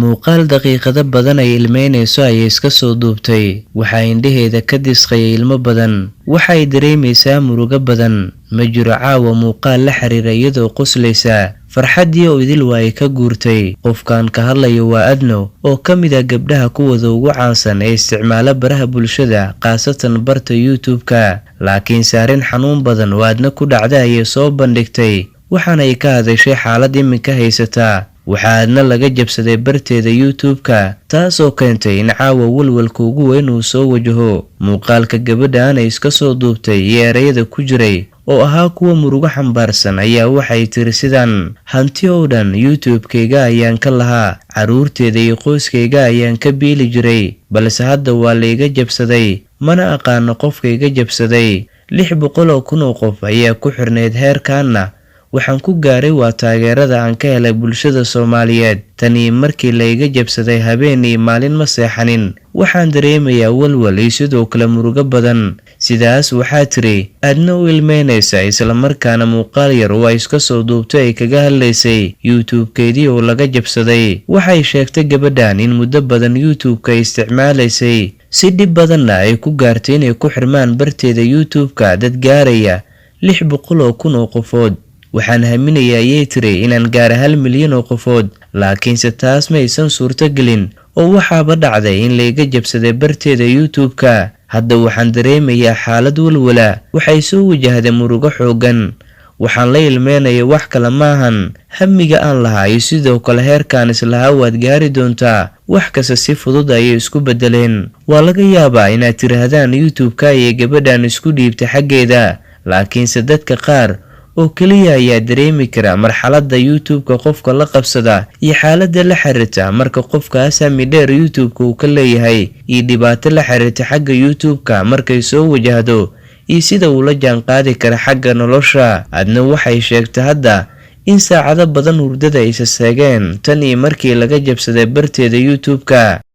muuqaal daqiiqado badan ay ilmeynayso ayay iska soo duubtay. Waxaa indhaheeda ka disqayay ilmo badan. Waxay dareemaysaa murugo badan. Ma jiro caawa muuqaal la xiriira iyadoo qoslaysa. farxadii oo idil way ka guurtay. Qofkan ka hadlayo waa Adno oo ka mid ah gabdhaha kuwada ugu caansan ee isticmaala baraha bulshada, qaasatan barta YouTube-ka. Laakiin saarin xanuun badan oo Adno ku dhacday ayay soo bandhigtay. Waxaana ay ka hadashay xaalad iminka haysata. waxaa Adno laga jabsaday barteeda YouTube-ka, taasoo keentay in caawa walwalka ugu weyn uu soo wajaho. Muuqaalka gabadhan ay iska soo duubtay iyo erayada ku jiray oo ahaa kuwa murugo xambaarsan ayaa waxay tiri sidan: hanti oo dhan YouTube-kayga ayaan ka lahaa, caruurteeda iyo qoyskayga ayaan ka biili jiray, balse hadda waa la iga jabsaday, mana aqaano qofka iga jabsaday. 600,000 oo qof ayaa ku xirneyd heerkaana. waxaan ku gaaray waa taageerada aan ka helay bulshada Soomaaliyeed. tani markii la iga jabsaday habeen iyo maalin ma seexanin. waxaan dareemayaa walwal iyo sidoo kale murugo badan. sidaas waxaa tiri Adno u ilmeynaysa, isla markaana muuqaal yar oo ay iska soo duubtay ay kaga hadlaysay YouTube-keedii oo laga jabsaday. waxay sheegtay gabadhan in muddo badan YouTube-ka ay isticmaalaysay, si dhib badanna ay ku gaartay inay ku xirmaan barteeda YouTube-ka dad gaaraya 600,000 oo qofood. waxaan haminayaa ayay tiri inaan gaaro 1 milyan oo qofood, laakiinse taas ma aysan suurtagelin oo waxaaba dhacday in la iga jabsaday barteeda YouTube-ka. hadda waxaan dareemayaa xaalad walwala. waxay soo wajahday murugo xoogan. waxaan la ilmeynaya wax kale maahan hamiga aan lahaa iyo sidoo kale heerkaan islahaa waad gaari doontaa. wax kasta si fudud ayay isku bedeleen. waa laga yaabaa inaad tiraahdaan YouTube-ka ayay gabadhan isku dhiibtay xaggeeda, laakiinse dadka qaar oo kaliya ayaa dareemi kara marxaladda YouTube-ka qofka la qabsada iyo xaaladda la xiriirta marka qofkaas hami dheer YouTube-ka uu ka leeyahay iyo dhibaato la xiriirta xagga YouTube-ka markay soo wajahdo iyo sida uu la jaanqaadi kara xagga nolosha. Adna waxay sheegtay hadda in saacado badan hurdada ay seegeen tan iyo markii laga jabsaday barteeda YouTube-ka.